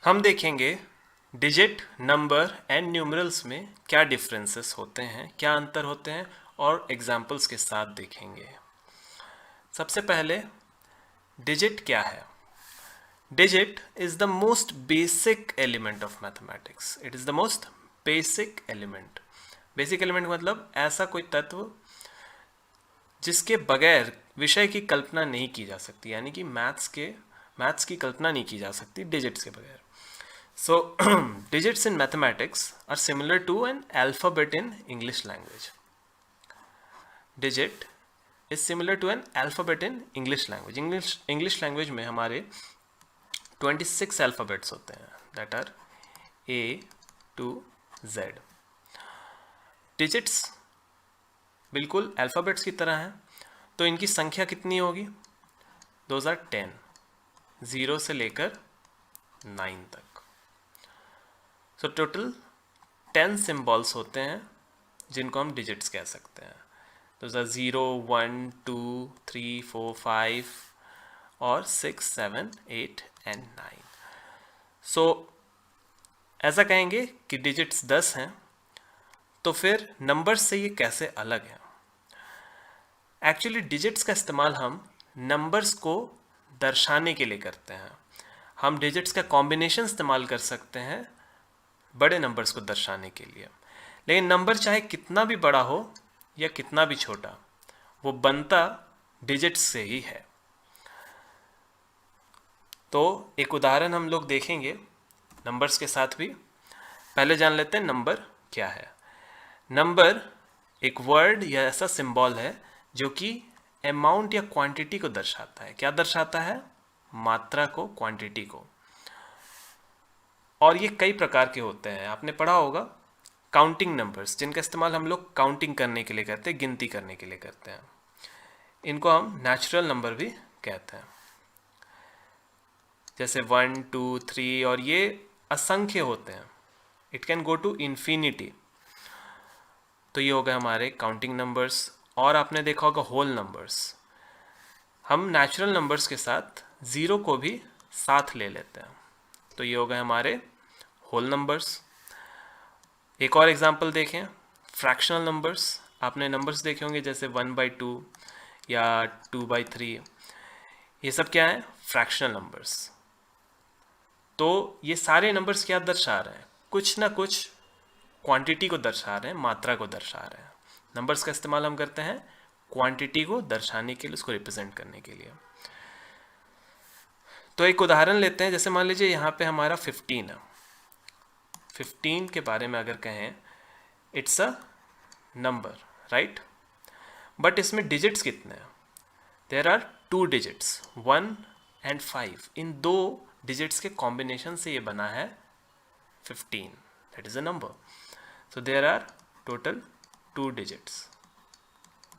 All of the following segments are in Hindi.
हम देखेंगे डिजिट, नंबर एंड न्यूमरल्स में क्या डिफरेंसेस होते हैं, क्या अंतर होते हैं, और एग्जाम्पल्स के साथ देखेंगे। सबसे पहले डिजिट क्या है? Digit is the most basic element of mathematics. It is the most basic element. Basic element मतलब ऐसा कोई तत्व जिसके बगैर विषय की कल्पना नहीं की जा सकती, यानी कि मैथ्स की कल्पना नहीं की जा सकती डिजिट्स के बगैर. So digits in mathematics are similar to an alphabet in English language. Digit is similar to an alphabet in English language. English language में हमारे 26 अल्फ़ाबेट्स होते हैं, that are A to Z. Digits बिल्कुल अल्फ़ाबेट्स की तरह हैं, तो इनकी संख्या कितनी होगी? 10, 0 से लेकर 9 तक. सो टोटल 10 सिम्बॉल्स होते हैं जिनको हम डिजिट्स कह सकते हैं. तो 0, 1, 2, 3, 4, 5 और 6, 7, 8 एंड 9. सो ऐसा कहेंगे कि डिजिट्स 10 हैं, तो फिर नंबर्स से ये कैसे अलग हैं? एक्चुअली डिजिट्स का इस्तेमाल हम नंबर्स को दर्शाने के लिए करते हैं. हम डिजिट्स का कॉम्बिनेशन इस्तेमाल कर सकते हैं बड़े नंबर्स को दर्शाने के लिए, लेकिन नंबर चाहे कितना भी बड़ा हो या कितना भी छोटा, वो बनता डिजिट्स से ही है. तो एक उदाहरण हम लोग देखेंगे नंबर्स के साथ भी. पहले जान लेते हैं नंबर क्या है. नंबर एक वर्ड या ऐसा सिंबल है जो कि अमाउंट या क्वांटिटी को दर्शाता है. क्या दर्शाता है? मात्रा को, क्वांटिटी को. और ये कई प्रकार के होते हैं. आपने पढ़ा होगा काउंटिंग नंबर्स, जिनका इस्तेमाल हम लोग काउंटिंग करने के लिए करते हैं, गिनती करने के लिए करते हैं. इनको हम नेचुरल नंबर भी कहते हैं, जैसे 1, 2, 3, और ये असंख्य होते हैं. It can go to infinity. तो ये हो गए हमारे काउंटिंग नंबर्स. और आपने देखा होगा होल नंबर्स. हम नेचुरल नंबर्स के साथ ज़ीरो को भी साथ ले लेते हैं, तो ये हो गए हमारे होल नंबर्स. एक और एग्जांपल देखें, फ्रैक्शनल नंबर्स. आपने नंबर्स देखे होंगे जैसे 1/2 या 2/3. ये सब क्या है? Fractional numbers. तो ये सारे नंबर्स क्या दर्शा रहे हैं? कुछ ना कुछ क्वांटिटी को दर्शा रहे हैं, मात्रा को दर्शा रहे हैं. नंबर्स का इस्तेमाल हम करते हैं क्वांटिटी को दर्शाने के लिए, उसको रिप्रेजेंट करने के लिए. तो एक उदाहरण लेते हैं. जैसे मान लीजिए यहाँ पे हमारा 15 है. 15 के बारे में अगर कहें, it's a number, right? But इसमें डिजिट्स कितने हैं? There are 2 digits, 1 and 5. इन 2 डिजिट्स के कॉम्बिनेशन से ये बना है 15. That is a number. So there are total 2 digits,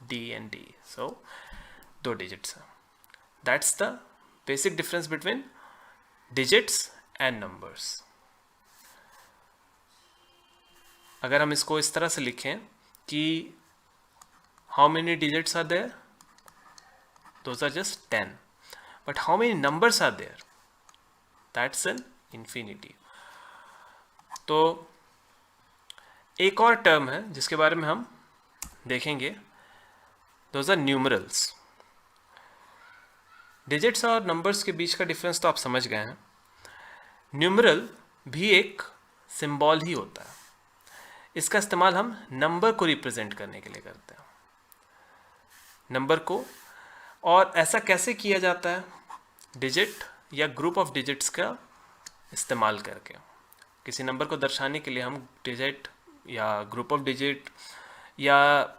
D and D. So 2 digits हैं. That's the basic difference between digits and numbers. अगर हम इसको इस तरह से लिखें कि how many digits are there? Those are just 10. But how many numbers are there? That's an infinity. तो एक और टर्म है जिसके बारे में हम देखेंगे, दोज आर न्यूमरल्स. डिजिट्स और नंबर्स के बीच का डिफरेंस तो आप समझ गए हैं. न्यूमरल भी एक सिंबल ही होता है. इसका इस्तेमाल हम नंबर को रिप्रेजेंट करने के लिए करते हैं, नंबर को. और ऐसा कैसे किया जाता है? डिजिट या ग्रुप ऑफ डिजिट्स का इस्तेमाल करके. किसी नंबर को दर्शाने के लिए हम डिजिट या ग्रुप ऑफ डिजिट या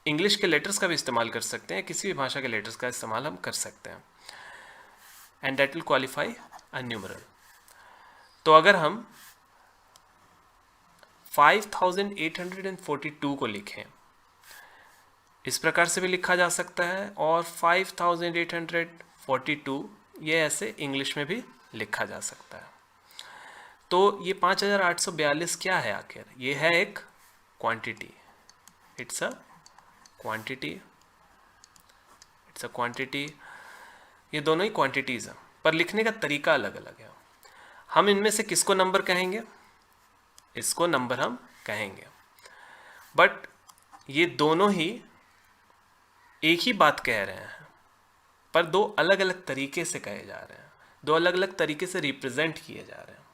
इंग्लिश के लेटर्स का भी इस्तेमाल कर सकते हैं, किसी भी भाषा के लेटर्स का इस्तेमाल हम कर सकते हैं, and that will qualify a numeral. तो अगर हम 5842 को लिखें, इस प्रकार से भी लिखा जा सकता है, और 5842 ये ऐसे इंग्लिश में भी लिखा जा सकता है. तो ये 5842 क्या है आखिर? ये है एक quantity. It's a quantity. It's a quantity. ये दोनों ही क्वांटिटीज़ हैं, पर लिखने का तरीका अलग अलग है. हम इनमें से किसको नंबर कहेंगे? इसको नंबर हम कहेंगे, बट ये दोनों ही एक ही बात कह रहे हैं, पर दो अलग अलग तरीके से कहे जा रहे हैं, दो अलग अलग तरीके से रिप्रेजेंट किए जा रहे हैं।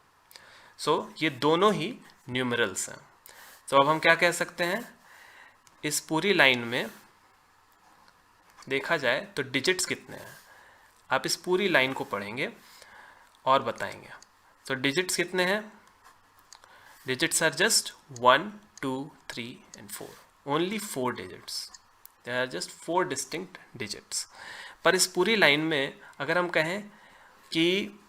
सो ये दोनों ही न्यूमरल्स हैं। तो अब हम क्या कह सकते हैं, इस पूरी लाइन में देखा जाए तो डिजिट्स कितने हैं, आप इस पूरी लाइन को पढ़ेंगे और बताएंगे। तो डिजिट्स कितने हैं? Digits are just 1, 2, 3 and 4, only 4 digits, they are just 4 distinct digits. पर इस पूरी लाइन में अगर हम कहें कि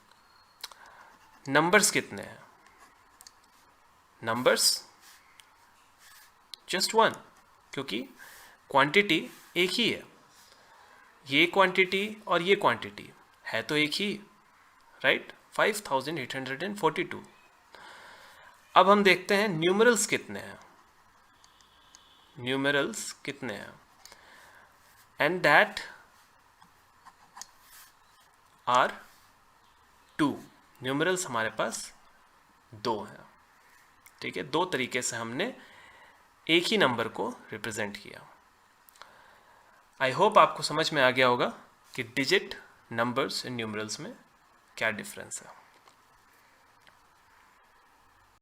नंबर्स कितने हैं, नंबर्स जस्ट 1, क्योंकि क्वांटिटी एक ही है, ये क्वांटिटी और ये क्वांटिटी है तो एक ही, राइट? 5842। अब हम देखते हैं न्यूमरल्स कितने हैं, न्यूमरल्स कितने हैं, एंड दैट आर 2। न्यूमरल्स हमारे पास 2 हैं, ठीक है? 2 तरीके से हमने एक ही नंबर को रिप्रेजेंट किया। आई होप आपको समझ में आ गया होगा कि डिजिट, नंबर्स एंड न्यूमरल्स में क्या डिफरेंस है।